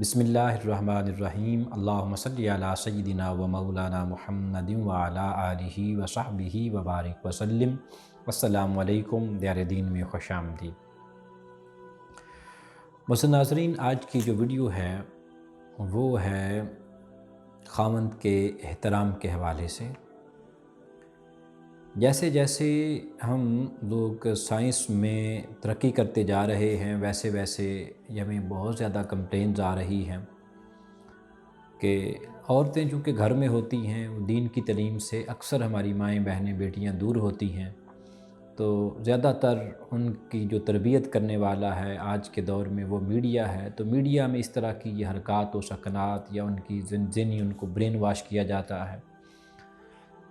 बिस्मिल्लाहिर्रहमानिर्रहीम। अल्लाहुम्मा सल्लि अला सय्यिदिना व मौलाना मुहम्मदिन व अला आलिहि व सहबिहि व बारिक वसल्लिम। अस्सलामु अलैकुम दयारे दीन में खुशामदीद। मुहतरम नाज़रीन, आज की जो वीडियो है वो है ख़ावंद के एहतराम के हवाले से। जैसे जैसे हम लोग साइंस में तरक्की करते जा रहे हैं वैसे वैसे हमें बहुत ज़्यादा कंप्लेंट्स आ रही हैं कि औरतें चूँकि घर में होती हैं, वो दीन की तालीम से अक्सर हमारी माएँ बहनें बेटियाँ दूर होती हैं, तो ज़्यादातर उनकी जो तरबियत करने वाला है आज के दौर में वो मीडिया है। तो मीडिया में इस तरह की ये हरकत व सकनात या उनकी ज़हनी उनको ब्रेन वाश किया जाता है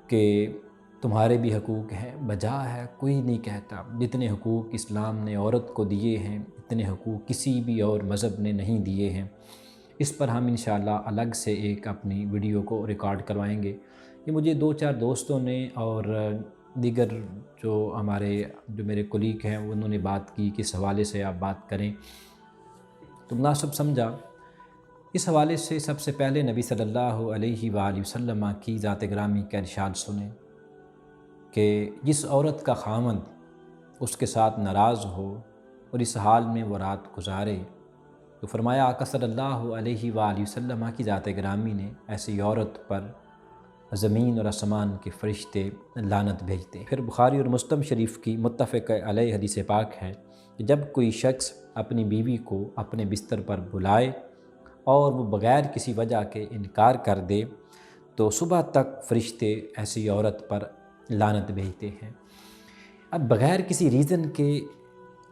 कि तुम्हारे भी हकूक़ हैं, बजा है कोई नहीं कहता। जितने हकूक़ इस्लाम ने औरत को दिए हैं इतने हकूक़ किसी भी और मज़हब ने नहीं दिए हैं। इस पर हम इंशाअल्लाह अलग से एक अपनी वीडियो को रिकॉर्ड करवाएंगे। ये मुझे दो चार दोस्तों ने और दीगर जो मेरे कोलीग हैं उन्होंने बात की कि इस हवाले से आप बात करें, तो मुनासिब समझा। इस हवाले से सबसे पहले नबी सल्लल्लाहु अलैहि वसल्लम की ज़ात ग्रामी का इरशाद सुने कि जिस औरत का ख़ावंद उसके साथ नाराज़ हो और इस हाल में वो रात गुजारे, तो फरमाया आका सल्लल्लाहु अलैहि वसल्लम की ज़ात ग्रामी ने ऐसी औरत पर ज़मीन और आसमान के फ़रिश्ते लानत भेजते। फिर बुखारी और मुस्लिम शरीफ की मुत्तफ़क़ अलैह हदीस पाक है कि जब कोई शख्स अपनी बीवी को अपने बिस्तर पर बुलाए और वो बग़ैर किसी वजह के इनकार कर दे तो सुबह तक फ़रिश्ते ऐसी औरत पर लानत भेजते हैं। अब बग़ैर किसी रीज़न के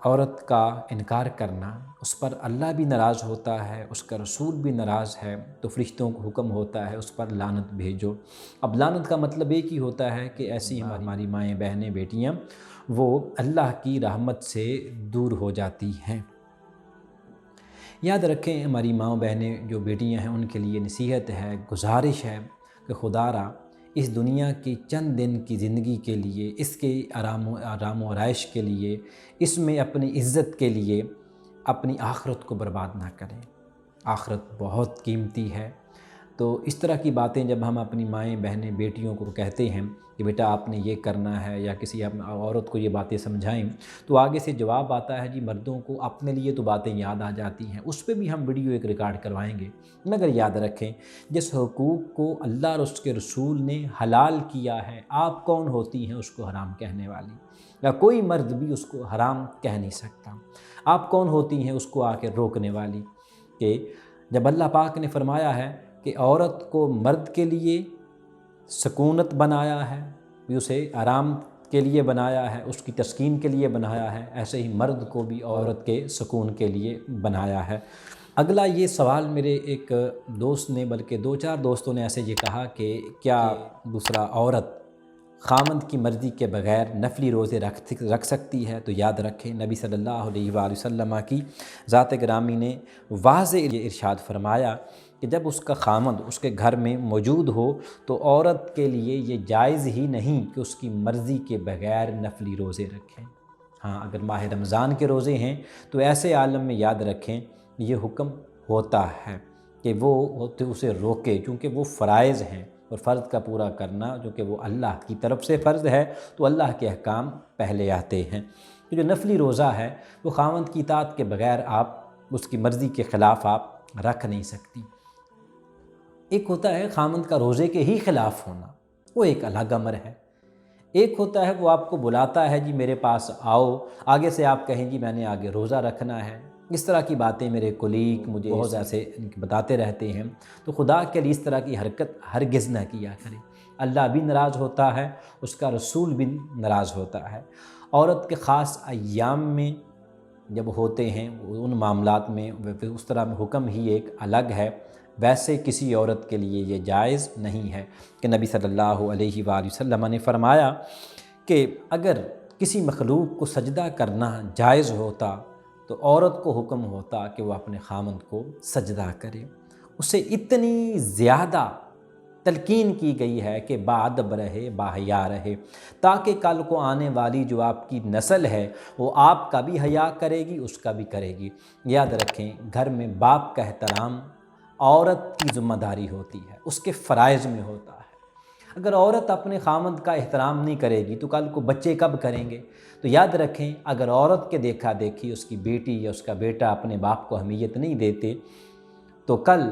औरत का इनकार करना, उस पर अल्लाह भी नाराज़ होता है, उसका रसूल भी नाराज़ है, तो फ़रिश्तों को हुक्म होता है उस पर लानत भेजो। अब लानत का मतलब एक ही होता है कि ऐसी हमारी माएँ बहनें बेटियाँ वो अल्लाह की रहमत से दूर हो जाती हैं। याद रखें, हमारी माँ बहनें जो बेटियाँ हैं उनके लिए नसीहत है, गुजारिश है कि खुदारा इस दुनिया की चंद दिन की ज़िंदगी के लिए, इसके आराम व आराइश के लिए, इसमें अपनी इज़्ज़त के लिए अपनी आखिरत को बर्बाद ना करें। आखिरत बहुत कीमती है। तो इस तरह की बातें जब हम अपनी माएँ बहनें बेटियों को कहते हैं कि बेटा आपने ये करना है, या किसी औरत को ये बातें समझाएं, तो आगे से जवाब आता है जी मर्दों को अपने लिए तो बातें याद आ जाती हैं। उस पर भी हम वीडियो एक रिकॉर्ड करवाएंगे। मगर याद रखें, जिस हुकूक़ को अल्लाह और उसके रसूल ने हलाल किया है, आप कौन होती हैं उसको हराम कहने वाली, या कोई मर्द भी उसको हराम कह नहीं सकता। आप कौन होती हैं उसको आके रोकने वाली। कि जब अल्लाह पाक ने फरमाया है कि औरत को मर्द के लिए सकूनत बनाया है, उसे आराम के लिए बनाया है, उसकी तस्कीन के लिए बनाया है, ऐसे ही मर्द को भी औरत के सुकून के लिए बनाया है। अगला ये सवाल मेरे एक दोस्त ने, बल्कि दो चार दोस्तों ने ऐसे ये कहा कि क्या दूसरा औरत ख़ावंद की मर्ज़ी के बग़ैर नफली रोज़े रख सकती है? तो याद रखें, नबी सल्लल्लाहु अलैहि वसल्लम की ज़ात ग्रामी ने वाज़ेह ये इरशाद फरमाया कि जब उसका ख़ावंद उसके घर में मौजूद हो तो औरत के लिए ये जायज़ ही नहीं कि उसकी मर्ज़ी के बग़ैर नफली रोज़े रखें। हाँ, अगर माह रमज़ान के रोज़े हैं तो ऐसे आलम में याद रखें ये हुक्म होता है कि वो उसे रोके, चूँकि वो फ़राइज़ हैं और फ़र्ज़ का पूरा करना जो कि वो अल्लाह की तरफ से फ़र्ज़ है, तो अल्लाह के अहकाम पहले आते हैं। तो जो नफली रोज़ा है वो ख़ावंद की इताअत के बग़ैर आप उसकी मर्ज़ी के ख़िलाफ़ आप रख नहीं सकती। एक होता है ख़ावंद का रोज़े के ही ख़िलाफ़ होना, वो एक अलग अमर है। एक होता है वो आपको बुलाता है जी मेरे पास आओ, आगे से आप कहें जी मैंने आगे रोज़ा रखना है। इस तरह की बातें मेरे कोलीग मुझे बहुत ऐसे बताते रहते हैं। तो खुदा के लिए इस तरह की हरकत हरगिज़ न किया करें। अल्लाह भी नाराज़ होता है, उसका रसूल भी नाराज़ होता है। औरत के ख़ास अय्याम में जब होते हैं उन मामलात में उस तरह हुक्म ही एक अलग है। वैसे किसी औरत के लिए ये जायज़ नहीं है कि नबी सल्लल्लाहु अलैहि वसल्लम ने फरमाया कि अगर किसी मखलूक को सजदा करना जायज़ होता तो औरत को हुक्म होता कि वह अपने ख़ावंद को सजदा करे, उसे इतनी ज़्यादा تلقین کی گئی ہے کہ باادب رہے، باحیا رہے، تاکہ کل کو آنے والی جو آپ کی نسل ہے وہ آپ کا بھی حیا کرے گی، اس کا بھی کرے گی۔ یاد رکھیں، گھر میں باپ کا احترام عورت کی ذمہ داری ہوتی ہے، اس کے فرائض میں ہوتا ہے۔ اگر عورت اپنے خامند کا احترام نہیں کرے گی تو کل کو بچے کب کریں گے؟ تو یاد رکھیں، اگر عورت کے دیکھا دیکھی اس کی بیٹی یا اس کا بیٹا اپنے باپ کو اہمیت نہیں دیتے تو کل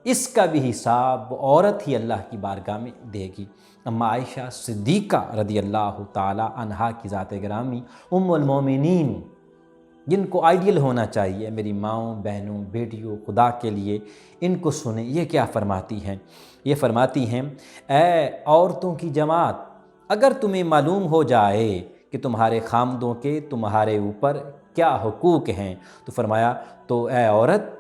اس کا بھی حساب عورت ہی اللہ کی بارگاہ میں دے گی۔ اما عائشہ صدیقہ رضی اللہ تعالی عنہا کی ذات گرامی، ام المومنین، جن کو آئیڈیل ہونا چاہیے، میری ماؤں، بہنوں، بیٹیوں، خدا کے لیے ان کو سنیں، یہ کیا فرماتی ہیں؟ یہ فرماتی ہیں، اے عورتوں کی جماعت، اگر تمہیں معلوم ہو جائے کہ تمہارے خامدوں کے تمہارے اوپر کیا حقوق ہیں، تو فرمایا تو اے عورت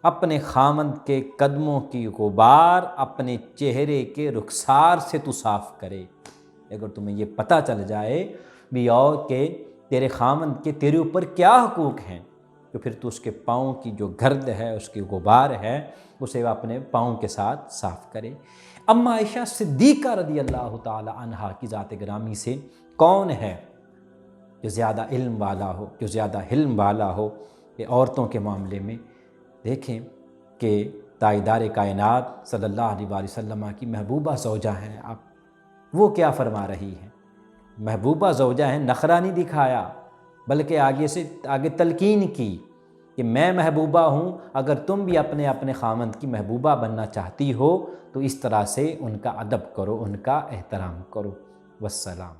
اپنے خامند کے قدموں کی غبار اپنے چہرے کے رخسار سے تو صاف کرے۔ اگر تمہیں یہ پتہ چل جائے بھی اور کہ تیرے خامند کے تیرے اوپر کیا حقوق ہیں، تو پھر تو اس کے پاؤں کی جو گرد ہے، اس کی غبار ہے، اسے وہ اپنے پاؤں کے ساتھ صاف کرے۔ اما عائشہ صدیقہ رضی اللہ تعالی عنہا کی ذات گرامی سے کون ہے جو زیادہ علم والا ہو، جو زیادہ حلم والا ہو کہ عورتوں کے معاملے میں؟ دیکھیں کہ تاجدار کائنات صلی اللہ علیہ وآلہ وسلم کی محبوبہ زوجہ ہیں آپ، وہ کیا فرما رہی ہیں؟ محبوبہ زوجہ ہیں، نخرہ نہیں دکھایا، بلکہ آگے تلقین کی کہ میں محبوبہ ہوں، اگر تم بھی اپنے خامند کی محبوبہ بننا چاہتی ہو تو اس طرح سے ان کا ادب کرو، ان کا احترام کرو۔ والسلام۔